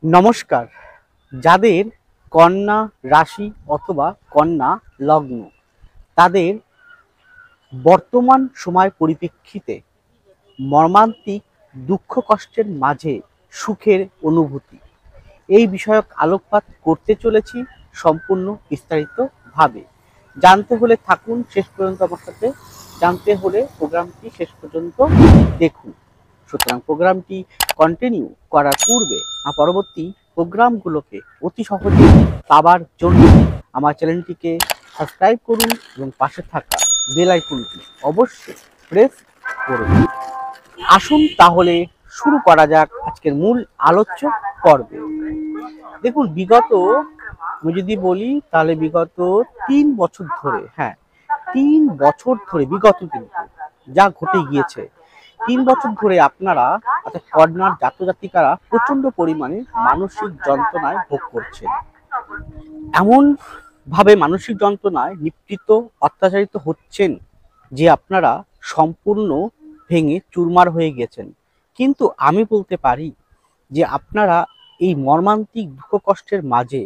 নমস্কার। যাদের কন্যা রাশি অথবা কন্যা লগ্ন, তাদের বর্তমান সময় পরিপ্রেক্ষিতে মর্মান্তিক দুঃখ কষ্টের মাঝে সুখের অনুভূতি, এই বিষয়ক আলোকপাত করতে চলেছি সম্পূর্ণ বিস্তারিতভাবে। জানতে হলে থাকুন শেষ পর্যন্ত আমার সাথে, জানতে হলে প্রোগ্রামটি শেষ পর্যন্ত দেখুন। সুতরাং প্রোগ্রামটি কন্টিনিউ করার পূর্বে পরবর্তী প্রোগ্রামগুলোকে অতি সহজে পাবার জন্য আমার চ্যানেলটিকে সাবস্ক্রাইব করুন এবং পাশে থাকা বেল আইকনটি অবশ্যই প্রেস করুন। আসুন তাহলে শুরু করা যাক আজকের মূল আলোচ্য পর্বে। দেখুন, বিগত আমি যদি বলি তাহলে বিগত 3 বছর ধরে, 3 বছর ধরে বিগত কিন্তু যা ঘটে গিয়েছে, 3 বছর ধরে আপনারা অর্থাৎ কন্যার জাতজাতিকারা প্রচন্ড পরিমাণে মানসিক যন্ত্রণায় ভোগ করছেন। এমন ভাবে মানসিক যন্ত্রণায় নিপীড়িত অত্যাচারিত হচ্ছেন যে আপনারা সম্পূর্ণ ভেঙে চুরমার হয়ে গেছেন। কিন্তু আমি বলতে পারি যে আপনারা এই মর্মান্তিক দুঃখ কষ্টের মাঝে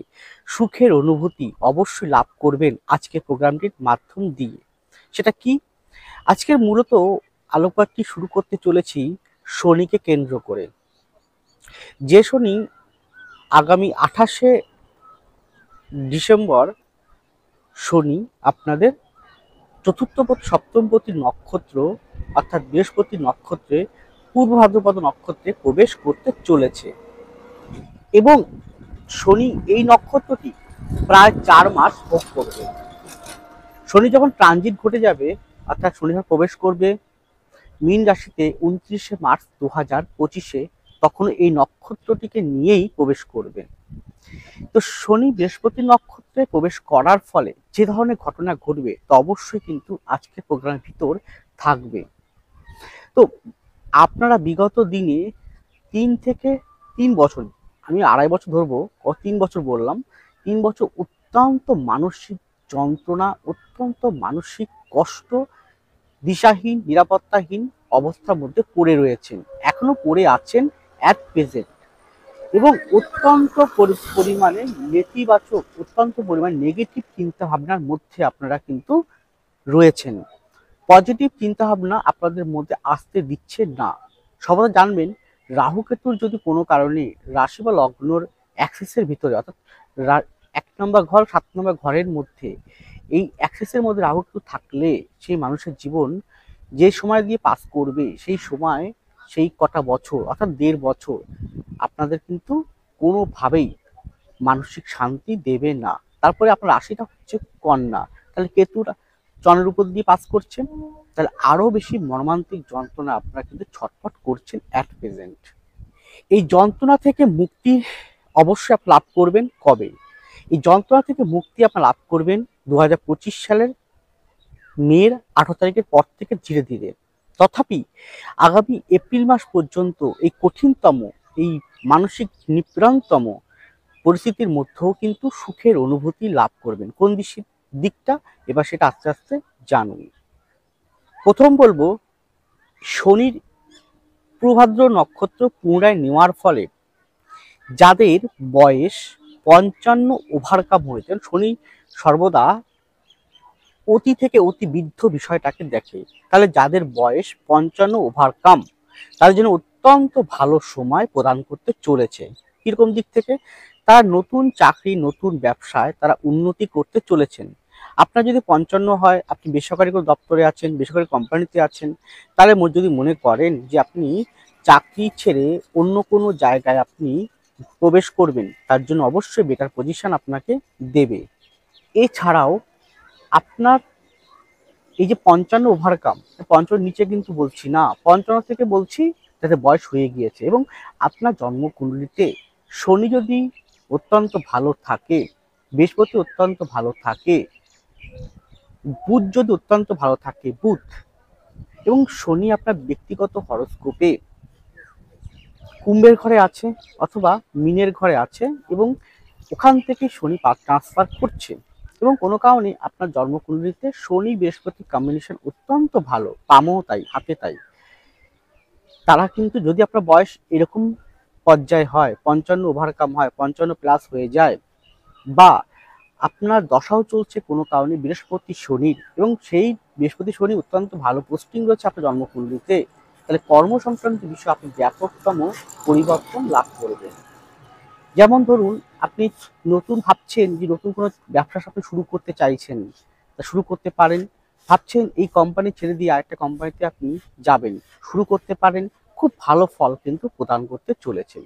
সুখের অনুভূতি অবশ্যই লাভ করবেন আজকের প্রোগ্রামটির মাধ্যম দিয়ে। সেটা কি? আজকের মূলত আলোকপাতটি শুরু করতে চলেছি শনিকে কেন্দ্র করে। যে শনি আগামী 28শে ডিসেম্বর শনি আপনাদের চতুর্থপতি সপ্তমপতি নক্ষত্র অর্থাৎ বৃহস্পতি নক্ষত্রে পূর্ব ভাদ্রপদ নক্ষত্রে প্রবেশ করতে চলেছে এবং শনি এই নক্ষত্রটি প্রায় 4 মাস ভোগ করবে। শনি যখন ট্রানজিট ঘটে যাবে অর্থাৎ শনি যখন প্রবেশ করবে মীন রাশিতে 29শে মার্চ 2025-এ, তখন এই নক্ষত্রটিকে নিয়েই প্রবেশ করবে। তো শনি বৃহস্পতি নক্ষত্রে প্রবেশ করার ফলে যে ধরনের ঘটনা ঘটবে তা অবশ্যই কিন্তু আজকের প্রোগ্রামের ভিতর থাকবে। তো আপনারা বিগত দিনে 3 থেকে 3 বছর, আমি 2.5 বছর ধরবো, 3 বছর বললাম, 3 বছর অত্যন্ত মানসিক যন্ত্রণা, অত্যন্ত মানসিক কষ্ট, দিশাহীন নিরাপত্তাহীন অবস্থার মধ্যে পড়ে রয়েছেন, এখনো পড়ে আছেন অ্যাট প্রেজেন্ট। এবং অত্যন্ত পরিমাণে নেতিবাচক, অত্যন্ত পরিমাণে নেগেটিভ চিন্তা ভাবনার মধ্যে আপনারা কিন্তু রয়েছেন। পজিটিভ চিন্তা ভাবনা আপনাদের মধ্যে আসতে দিচ্ছে না। সবাই জানবেন, রাহু কেতুর যদি কোনো কারণে রাশি বা লগ্নর অ্যাক্সিসের ভিতরে অর্থাৎ 1 নম্বর ঘর 7 নম্বর ঘরের মধ্যে এই অ্যাক্সিসের মধ্যে রাহু কেতু থাকলে সেই মানুষের জীবন যে সময় দিয়ে পাস করবে সেই সময়, সেই কটা বছর অর্থাৎ 1.5 বছর আপনাদের কিন্তু কোনোভাবেই মানসিক শান্তি দেবে না। তারপরে আপনার রাশিটা হচ্ছে কন্যা, তাহলে কেতুটা চন্দ্রের উপর দিয়ে পাস করছেন, তাহলে আরো বেশি মর্মান্তিক যন্ত্রণা আপনারা কিন্তু ছটফট করছেন অ্যাট প্রেজেন্ট। এই যন্ত্রণা থেকে মুক্তি অবশ্যই আপনি লাভ করবেন কবে? এই যন্ত্রণা থেকে মুক্তি আপনি লাভ করবেন 2025 সালের মের 18 তারিখের পর থেকে ধীরে ধীরে। তথাপি আগামী এপ্রিল মাস পর্যন্ত এই কঠিনতম, এই মানসিক নিপীড়নতম পরিস্থিতির মধ্যেও কিন্তু সুখের অনুভূতি লাভ করবেন। কোন দিকটা এবার সেটা আস্তে আস্তে জানুন। প্রথম বলবো, শনির পূর্বভাদ্র নক্ষত্র পুনরায় নেওয়ার ফলে যাদের বয়স 55 ওভারকাম হয়েছে, শনি সর্বদা অতি থেকে অতি বৃদ্ধ বিষয়টাকে দেখে, তাহলে যাদের বয়স 55 ওভারকাম তাদের জন্য অত্যন্ত ভালো সময় প্রদান করতে চলেছে। কিরকম দিক থেকে? তারা নতুন চাকরি, নতুন ব্যবসায় তারা উন্নতি করতে চলেছেন। আপনার যদি 55 হয়, আপনি বেসরকারি কোনো দপ্তরে আছেন, বেসরকারি কোম্পানিতে আছেন, তাহলে যদি মনে করেন যে আপনি চাকরি ছেড়ে অন্য কোনো জায়গায় আপনি প্রবেশ করবেন, তার জন্য অবশ্যই বেটার পজিশন আপনাকে দেবে। এছাড়াও আপনার এই যে 55 ওভারকাম, 55 নিচে কিন্তু বলছি না, 55 থেকে বলছি যাতে বয়স হয়ে গিয়েছে এবং আপনার জন্মকুণ্ডলিতে শনি যদি অত্যন্ত ভালো থাকে, বৃহস্পতি অত্যন্ত ভালো থাকে, বুধ যদি অত্যন্ত ভালো থাকে, বুধ এবং শনি আপনার ব্যক্তিগত হরোস্কোপে কুম্ভের ঘরে আছে অথবা মিনের ঘরে আছে এবং ওখান থেকে শনি ট্রান্সফার করছে এবং কোনো কারণে আপনার জন্মকুণ্ডলিতে শনি বৃহস্পতি কম্বিনেশন অত্যন্ত ভালো, পামও তাই, হাতে তাই, তারা কিন্তু যদি আপনার বয়স এরকম পর্যায় হয়, 55 ওভারকাম হয়, 55 প্লাস হয়ে যায়, বা আপনার দশাও চলছে কোনো কারণে বৃহস্পতি শনির, এবং সেই বৃহস্পতি শনি অত্যন্ত ভালো পোস্টিং রয়েছে আপনার জন্মকুণ্ডলিতে, তাহলে কর্ম সংক্রান্ত বিষয়ে আপনি ব্যাপকতম পরিবর্তন লাভ করবেন। যেমন ধরুন, আপনি নতুন ভাবছেন যে নতুন কোনো ব্যবসা আপনি শুরু করতে চাইছেন, তা শুরু করতে পারেন। ভাবছেন এই কোম্পানি ছেড়ে দিয়ে আরেকটা কোম্পানিতে আপনি যাবেন, শুরু করতে পারেন। খুব ভালো ফল কিন্তু প্রদান করতে চলেছে।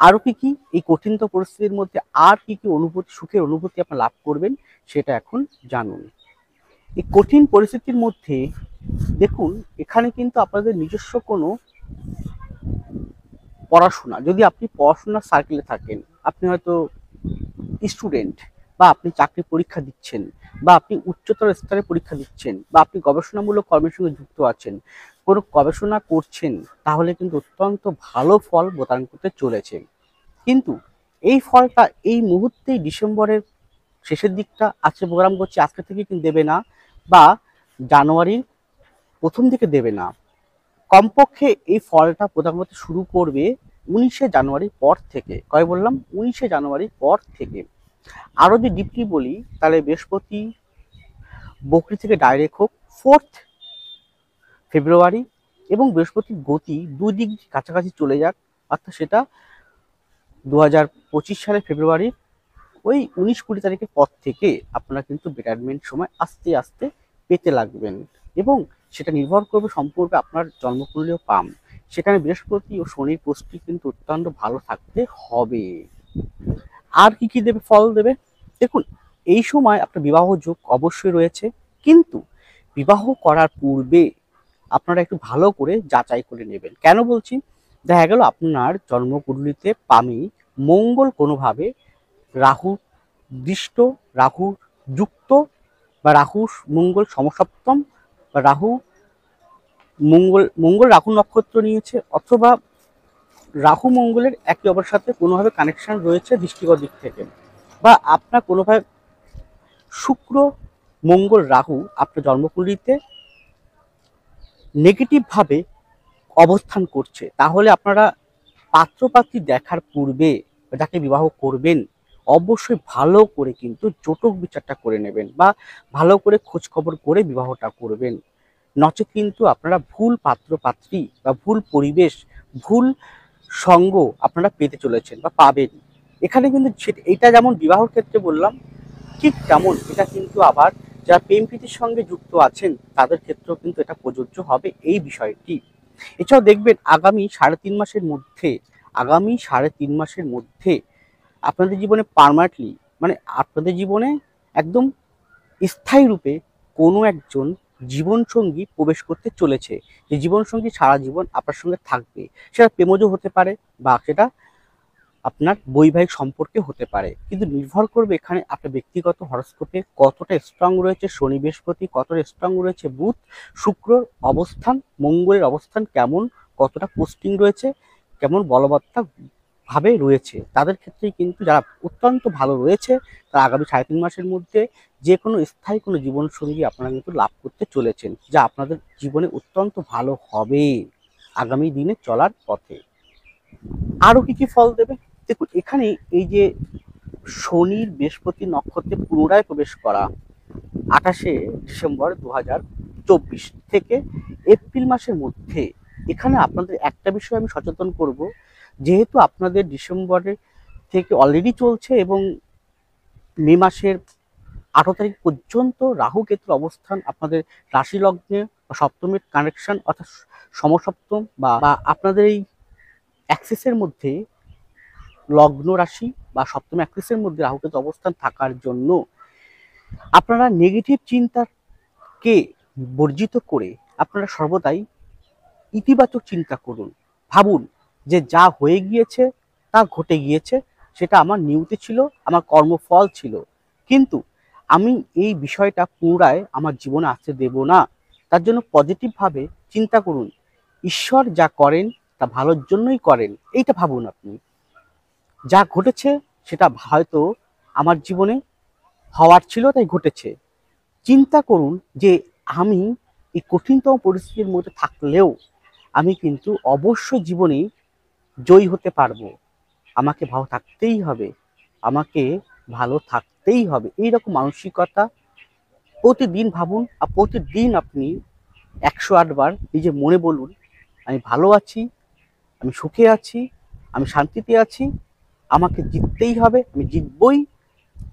আরও কি কি এই কঠিনতম পরিস্থিতির মধ্যে আর কি কি অনুভূতি, সুখের অনুভূতি আপনি লাভ করবেন, সেটা এখন জানুন। এই কঠিন পরিস্থিতির মধ্যে দেখুন, এখানে কিন্তু আপনাদের নিজস্ব কোনো পড়াশোনা, যদি আপনি পড়াশোনার সার্কেলে থাকেন, আপনি হয়তো স্টুডেন্ট, বা আপনি চাকরি পরীক্ষা দিচ্ছেন, বা আপনি উচ্চতর স্তরে পরীক্ষা দিচ্ছেন, বা আপনি গবেষণামূলক কর্মের সঙ্গে যুক্ত আছেন, কোনো গবেষণা করছেন, তাহলে কিন্তু অত্যন্ত ভালো ফল প্রদান করতে চলেছে। কিন্তু এই ফলটা এই মুহূর্তেই ডিসেম্বরের শেষের দিকটা আজকে প্রোগ্রাম করছি, আজকে থেকে কিন্তু দেবে না, বা জানুয়ারির প্রথম দিকে দেবে না। কমপক্ষে এই ফলটা প্রদান করতে শুরু করবে 19শে জানুয়ারির পর থেকে। কয় বললাম? 19শে জানুয়ারির পর থেকে। আরও যদি ডিপলি বলি, তাহলে বৃহস্পতি বকরি থেকে ডাইরেক্ট হোক 4th ফেব্রুয়ারি, এবং বৃহস্পতির গতি দুই দিক কাছাকাছি চলে যাক, অর্থাৎ সেটা 2025 সালের ফেব্রুয়ারির ওই 19-20 তারিখের পর থেকে আপনারা কিন্তু বেটারমেন্ট সময় আস্তে আস্তে পেতে লাগবেন, এবং সেটা নির্ভর করবে সম্পর্ক আপনার জন্মকুণ্ডলীয় পাম। সেখানে বৃহস্পতি ও শনির পোস্টটি কিন্তু অত্যন্ত ভালো থাকতে হবে। আর কি কি দেবে, ফল দেবে? দেখুন, এই সময় আপনার বিবাহ যোগ অবশ্যই রয়েছে, কিন্তু বিবাহ করার পূর্বে আপনারা একটু ভালো করে যাচাই করে নেবেন। কেন বলছি? দেখা গেল আপনার জন্মকুণ্ডলিতে পামি মঙ্গল কোনোভাবে রাহু দৃষ্ট, রাহু যুক্ত, বা রাহু মঙ্গল সমসপ্তম, বা রাহু মঙ্গল রাহু নক্ষত্র নিয়েছে, অথবা রাহু মঙ্গলের একে অপরের সাথে কোনোভাবে কানেকশন রয়েছে দৃষ্টিগত দিক থেকে, বা আপনার কোনোভাবে শুক্র মঙ্গল রাহু আপনার জন্মকুণ্ডলিতে নেগেটিভভাবে অবস্থান করছে, তাহলে আপনারা পাত্রপাত্রী দেখার পূর্বে যাকে বিবাহ করবেন অবশ্যই ভালো করে কিন্তু জটক বিচারটা করে নেবেন, বা ভালো করে খোঁজ খবর করে বিবাহটা করবেন। নচেত কিন্তু আপনারা ভুল পাত্রপাত্রী, বা ভুল পরিবেশ, ভুল সঙ্গ আপনারা পেতে চলেছেন বা পাবেন। এখানে কিন্তু এটা যেমন বিবাহর ক্ষেত্রে বললাম, ঠিক তেমন এটা কিন্তু আবার যারা প্রেম প্রীতির সঙ্গে যুক্ত আছেন তাদের ক্ষেত্রেও কিন্তু এটা প্রযোজ্য হবে এই বিষয়টি। এছাড়াও দেখবেন আগামী সাড়ে তিন মাসের মধ্যে আপনাদের জীবনে পার্মানেন্টলি, মানে আপনাদের জীবনে একদম স্থায়ী রূপে কোনো একজন জীবনসঙ্গী প্রবেশ করতে চলেছে, যে জীবনসঙ্গী সারা জীবন আপনার সঙ্গে থাকবে। সেটা প্রেমজ হতে পারে, বা সেটা আপনার বৈবাহিক সম্পর্কে হতে পারে, কিন্তু নির্ভর করবে এখানে আপনার ব্যক্তিগত হরস্কোপে কতটা স্ট্রং রয়েছে শনি বৃহস্পতি, কতটা স্ট্রং রয়েছে বুধ শুক্র অবস্থান, মঙ্গলের অবস্থান কেমন, কতটা পোস্টিং রয়েছে, কেমন বলবত্তা ভাবে রয়েছে। তাদের ক্ষেত্রে কিন্তু যারা অত্যন্ত ভালো রয়েছে, তারা আগামী 3.5 মাসের মধ্যে যে কোনো স্থায়ী কোনো জীবনসঙ্গী আপনারা কিন্তু লাভ করতে চলেছেন, যা আপনাদের জীবনে অত্যন্ত ভালো হবে আগামী দিনে চলার পথে। আরও কি কি ফল দেবে? দেখুন, এখানে এই যে শনির বৃহস্পতি নক্ষত্রে পুনরায় প্রবেশ করা 28শে ডিসেম্বর 2024 থেকে এপ্রিল মাসের মধ্যে, এখানে আপনাদের একটা বিষয় আমি সচেতন করব, যেহেতু আপনাদের ডিসেম্বরের থেকে অলরেডি চলছে, এবং মে মাসের 18 তারিখ পর্যন্ত রাহু কেতুর অবস্থান আপনাদের রাশি লগ্নে বা সপ্তমের কানেকশন, অর্থাৎ সমসপ্তম, বা আপনাদের এই অ্যাক্সিসের মধ্যে লগ্ন রাশি বা সপ্তম অ্যাক্সিসের মধ্যে রাহু কেতু অবস্থান থাকার জন্য আপনারা নেগেটিভ চিন্তাকে বর্জিত করে আপনারা সর্বদাই ইতিবাচক চিন্তা করুন। ভাবুন যে যা হয়ে গিয়েছে তা ঘটে গিয়েছে, সেটা আমার নিয়তি ছিল, আমার কর্মফল ছিল, কিন্তু আমি এই বিষয়টা পুনরায় আমার জীবনে আসতে দেব না। তার জন্য পজিটিভভাবে চিন্তা করুন, ঈশ্বর যা করেন তা ভালোর জন্যই করেন, এইটা ভাবুন। আপনি যা ঘটেছে সেটা হয়তো আমার জীবনে হওয়ার ছিল তাই ঘটেছে। চিন্তা করুন যে আমি এই কঠিনতম পরিস্থিতির মধ্যে থাকলেও আমি কিন্তু অবশ্যই জীবনে জয়ী হতে পারবো, আমাকে ভালো থাকতেই হবে, আমাকে ভালো থাকতেই হবে, এইরকম মানসিকতা প্রতিদিন ভাবুন। আর প্রতিদিন আপনি 108 বার নিজের মনে বলুন, আমি ভালো আছি, আমি সুখে আছি, আমি শান্তিতে আছি, আমাকে জিততেই হবে, আমি জিতবই,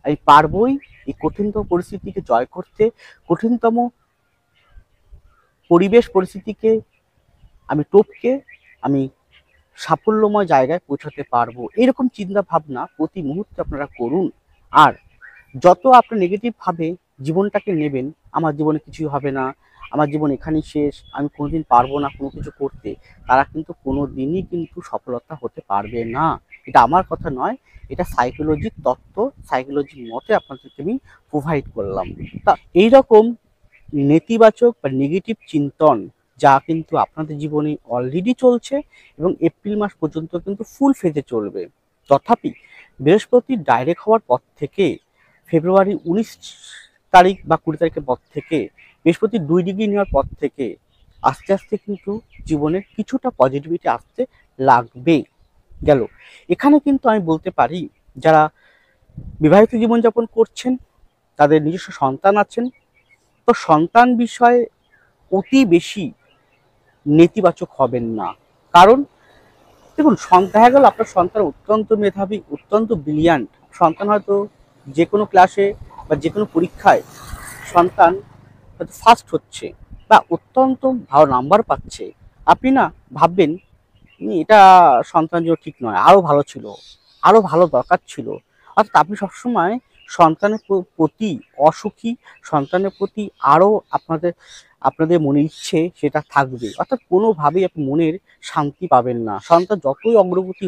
আমি পারবই এই কঠিনতম পরিস্থিতিকে জয় করতে, কঠিনতম পরিবেশ পরিস্থিতিকে আমি টপকে আমি সাফল্যময় জায়গায় পৌঁছাতে পারবো। এরকম চিন্তা ভাবনা প্রতি মুহূর্তে আপনারা করুন। আর যত আপনি নেগেটিভ ভাবে জীবনটাকে নেবেন, আমার জীবনে কিছুই হবে না, আমার জীবন এখানেই শেষ, আমি কোনোদিন পারবো না কোনো কিছু করতে, তারা কিন্তু কোনো দিনই কিন্তু সফলতা হতে পারবে না। এটা আমার কথা নয়, এটা সাইকোলজির তত্ত্ব, সাইকোলজির মতে আপনাদেরকে আমি প্রোভাইড করলাম। তা এইরকম নেতিবাচক বা নেগেটিভ চিন্তন যা কিন্তু আপনাদের জীবনে অলরেডি চলছে এবং এপ্রিল মাস পর্যন্ত কিন্তু ফুল ফেজে চলবে। তথাপি বৃহস্পতি ডাইরেক্ট হওয়ার পর থেকে ফেব্রুয়ারি 19 তারিখ বা 20 তারিখের পর থেকে বৃহস্পতি 2 ডিগ্রি নেওয়ার পর থেকে আস্তে আস্তে কিন্তু জীবনের কিছুটা পজিটিভিটি আসতে লাগবে। গেল এখানে কিন্তু আমি বলতে পারি, যারা বিবাহিত জীবনযাপন করছেন, তাদের নিজস্ব সন্তান আছেন, তো সন্তান বিষয়ে অতি বেশি নেতিবাচক হবেন না। কারণ দেখুন, দেখা গেল আপনার সন্তান অত্যন্ত মেধাবী, অত্যন্ত ব্রিলিয়ান্ট সন্তান, হয়তো যে কোনো ক্লাসে বা যে কোনো পরীক্ষায় সন্তান হয়তো ফার্স্ট হচ্ছে বা অত্যন্ত ভালো নাম্বার পাচ্ছে। আপনি না ভাববেন এটা সন্তান জন্য ঠিক নয়, আরও ভালো ছিল, আরও ভালো দরকার ছিল। অর্থাৎ আপনি সবসময় সন্তানের প্রতি অসুখী, সন্তানের প্রতি আরও আপনাদের মনে ইচ্ছে সেটা থাকবে, অর্থাৎ কোনোভাবেই আপনি মনের শান্তি পাবেন না। সন্তান যতই অগ্রগতি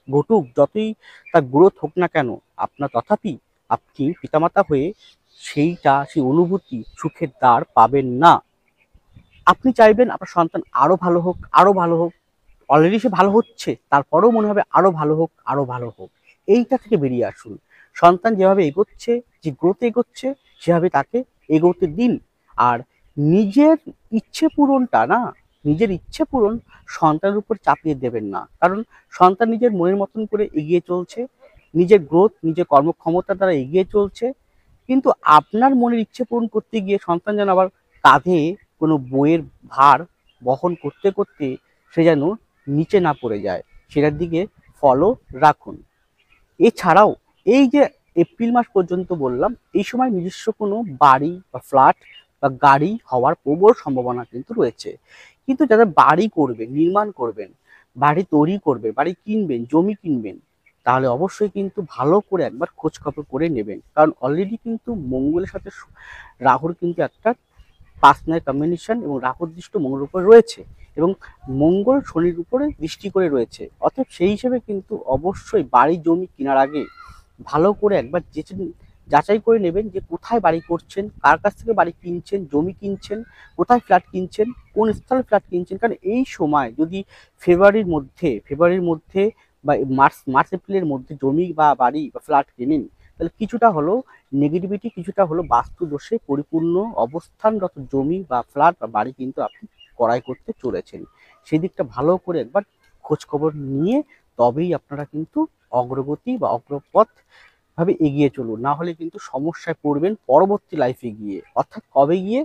ঘটুক, যতই তার গ্রোথ হোক না কেন, আপনার তথাপি আপনি পিতামাতা হয়ে সেই অনুভূতি, সুখের দ্বার পাবেন না। আপনি চাইবেন আপনার সন্তান আরও ভালো হোক, আরও ভালো হোক, অলরেডি সে ভালো হচ্ছে, তারপরেও মনে হবে আরও ভালো হোক, আরও ভালো হোক। এইটা থেকে বেরিয়ে আসুন। সন্তান যেভাবে এগোচ্ছে, যে গ্রোথে এগোচ্ছে, সেভাবে তাকে এগোতে দিন। আর নিজের ইচ্ছে পূরণটা না, নিজের ইচ্ছে পূরণ সন্তানের উপর চাপিয়ে দেবেন না। কারণ সন্তান নিজের মনের মতন করে এগিয়ে চলছে, নিজের গ্রোথ, নিজের কর্মক্ষমতা দ্বারা এগিয়ে চলছে, কিন্তু আপনার মনের ইচ্ছে পূরণ করতে গিয়ে সন্তান যেন আবার কাঁধে কোনো বইয়ের ভার বহন করতে করতে সে যেন নিচে না পড়ে যায়, সেটার দিকে ফলো রাখুন। এছাড়াও এই যে এপ্রিল মাস পর্যন্ত বললাম, এই সময় নিজস্ব কোনো বাড়ি বা ফ্ল্যাট বা গাড়ি হওয়ার প্রবল সম্ভাবনা কিন্তু রয়েছে। কিন্তু যারা বাড়ি করবেন, নির্মাণ করবেন, বাড়ি তৈরি করবে, বাড়ি কিনবেন, জমি কিনবেন, তাহলে অবশ্যই কিন্তু ভালো করে একবার খোঁজ খবর করে নেবেন। কারণ অলরেডি কিন্তু মঙ্গলের সাথে রাহুর কিন্তু একটা পার্সোনাল কম্বিনেশন এবং রাহুর দৃষ্টি মঙ্গলের উপর রয়েছে এবং মঙ্গল শনির উপরে দৃষ্টি করে রয়েছে। অতএব সেই হিসেবে কিন্তু অবশ্যই বাড়ি জমি কেনার আগে ভালো করে একবার যাচাই করে নেবেন যে কোথায় বাড়ি করছেন, কার কাছ থেকে বাড়ি কিনছেন, জমি কিনছেন, কোথায় ফ্ল্যাট কিনছেন, কোন স্থলে ফ্ল্যাট কিনছেন। কারণ এই সময় যদি ফেব্রুয়ারির মধ্যে বা মার্চ এপ্রিলের মধ্যে জমি বা বাড়ি বা ফ্ল্যাট কেনেন, তাহলে কিছুটা হলো নেগেটিভিটি, কিছুটা হলো বাস্তু দোষে পরিপূর্ণ অবস্থানগত জমি বা ফ্ল্যাট বা বাড়ি কিন্তু আপনি ক্রয় করতে চলেছেন। সেই দিকটা ভালো করে একবার খোঁজ খবর নিয়ে তবেই আপনারা কিন্তু অগ্রগতি বা অগ্রপথ ভাবে এগিয়ে চলুন। না হলে কিন্তু সমস্যায় পড়বেন পরবর্তী লাইফে গিয়ে। অর্থাৎ কবে গিয়ে?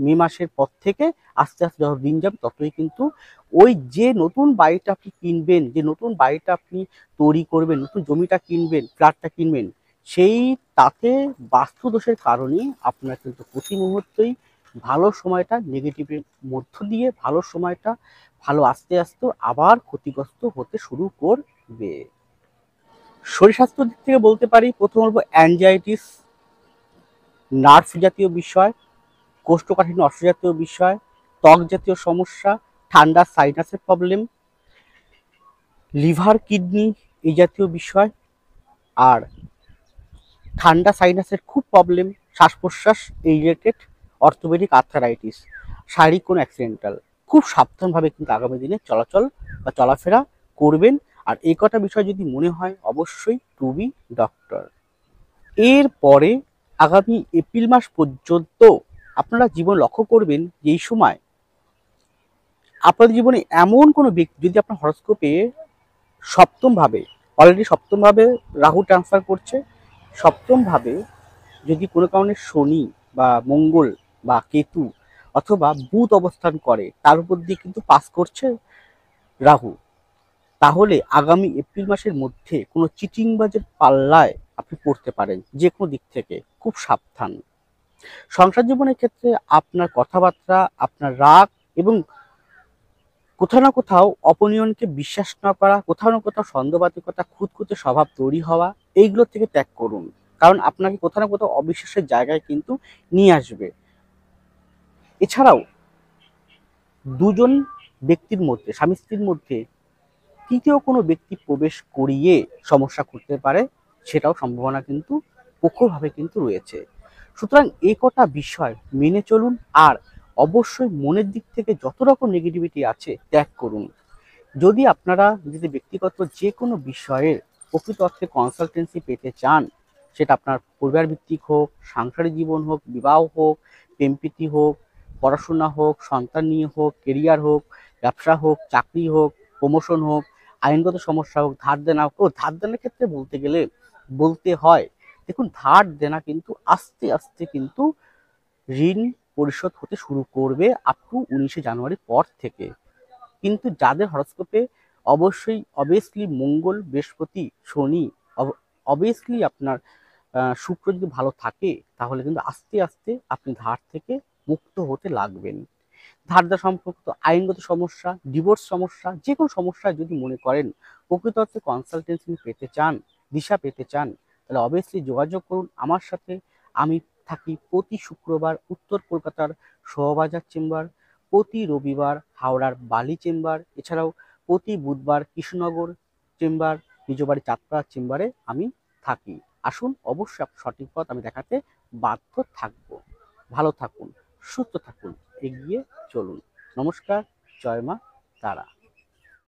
মে মাসের পর থেকে আস্তে আস্তে যত দিন যাবে ততই কিন্তু ওই যে নতুন বাড়িটা আপনি কিনবেন, যে নতুন বাড়িটা আপনি তৈরি করবেন, নতুন জমিটা কিনবেন, ফ্ল্যাটটা কিনবেন, সেই তাতে বাস্তু দোষের কারণে আপনার কিন্তু প্রতি মুহূর্তেই ভালো সময়টা নেগেটিভের মধ্য দিয়ে ভালো সময়টা ভালো আস্তে আস্তে আবার ক্ষতিগ্রস্ত হতে শুরু করবে। শরীর স্বাস্থ্যের দিক থেকে বলতে পারি, প্রথম বলবো অ্যাংজাইটিস, নার্ভ জাতীয় বিষয়, কোষ্ঠকাঠিন্য অর্শ জাতীয় বিষয়, ত্বক জাতীয় সমস্যা, ঠান্ডা সাইনাসের প্রবলেম, লিভার কিডনি এই জাতীয় বিষয়, আর ঠান্ডা সাইনাসের খুব প্রবলেম, শ্বাস প্রশ্বাস এই রিলেটেড, অর্থোপেডিক আর্থারাইটিস, শারীরিক কোনো অ্যাক্সিডেন্টাল। খুব সাবধানভাবে কিন্তু আগামী দিনে চলাচল বা চলাফেরা করবেন। আর এই কটা বিষয় যদি মনে হয় অবশ্যই টু বি ডক্টর। এরপরে আগামী এপ্রিল মাস পর্যন্ত আপনারা জীবন লক্ষ্য করবেন যে এই সময় আপনাদের জীবনে এমন কোনো ব্যক্তি, যদি আপনার হরস্কোপে সপ্তম ভাবে, অলরেডি সপ্তম ভাবে রাহু ট্রান্সফার করছে। সপ্তম ভাবে যদি কোনো কারণে শনি বা মঙ্গল বা কেতু অথবা বুধ অবস্থান করে, তার উপর দিয়ে কিন্তু পাস করছে রাহু। তাহলে আগামী এপ্রিল মাসের মধ্যে কোনো চিটিংবাজের পাল্লায় আপনি পড়তে পারেন, যে কোনো দিক থেকে খুব সাবধান। সংসার জীবনের ক্ষেত্রে আপনার কথাবার্তা, আপনার রাগ এবং কোথাও না কোথাও অপনিয়নকে বিশ্বাস না করা, কোথাও না কোথাও সন্দেহবাতিকতা, খুঁতখুঁতে স্বভাব তৈরি হওয়া, এইগুলো থেকে ত্যাগ করুন। কারণ আপনাকে কোথাও না কোথাও অবিশ্বাসের জায়গায় কিন্তু নিয়ে আসবে। এছাড়াও দুজন ব্যক্তির মধ্যে, স্বামী স্ত্রীর মধ্যে তৃতীয় কোনো ব্যক্তি প্রবেশ করিয়ে সমস্যা করতে পারে, সেটাও সম্ভাবনা কিন্তু প্রখরভাবে কিন্তু রয়েছে। সুতরাং এই কটা বিষয় মেনে চলুন, আর অবশ্যই মনের দিক থেকে যত রকম নেগেটিভিটি আছে ত্যাগ করুন। যদি আপনারা যদি ব্যক্তিগত যে কোনো বিষয়ের প্রকৃত অর্থে কনসালটেন্সি পেতে চান, সেটা আপনার পরিবার ভিত্তিক হোক, সাংসারিক জীবন হোক, বিবাহ হোক, প্রেমপ্রীতি হোক, পড়াশোনা হোক, সন্তান নিয়ে হোক, কেরিয়ার হোক, ব্যবসা হোক, চাকরি হোক, প্রমোশন হোক, আইনগত সমস্যা হোক, ধার দেনা হোক। ধার দেনার ক্ষেত্রে বলতে গেলে বলতে হয়, দেখুন ধার দেনা কিন্তু আস্তে আস্তে কিন্তু ঋণ পরিশোধ হতে শুরু করবে আপ টু 19শে জানুয়ারির পর থেকে। কিন্তু যাদের হরস্কোপে অবশ্যই অবভিয়াসলি মঙ্গল, বৃহস্পতি, শনি, অবভিয়াসলি আপনার শুক্র যদি ভালো থাকে, তাহলে কিন্তু আস্তে আস্তে আপনি ধার থেকে মুক্ত হতে লাগবেন। ধার দেওয়া সম্পর্কিত আইনগত সমস্যা, ডিভোর্স সমস্যা, যে কোনো সমস্যায় যদি মনে করেন প্রকৃত অর্থে কনসালটেন্সি পেতে চান, দিশা পেতে চান, তাহলে অবভিয়াসলি যোগাযোগ করুন আমার সাথে। আমি থাকি প্রতি শুক্রবার উত্তর কলকাতার শোভাবাজার চেম্বার, প্রতি রবিবার হাওড়ার বালি চেম্বার, এছাড়াও প্রতি বুধবার কৃষ্ণনগর চেম্বার, নিজ বাড়ি চাঁদপাড়ার চেম্বারে আমি থাকি। আসুন, অবশ্যই আপনার সঠিক পথ আমি দেখাতে বাধ্য থাকব। ভালো থাকুন, সুস্থ থাকুন, এগিয়ে চলুন। নমস্কার, জয় মা তারা।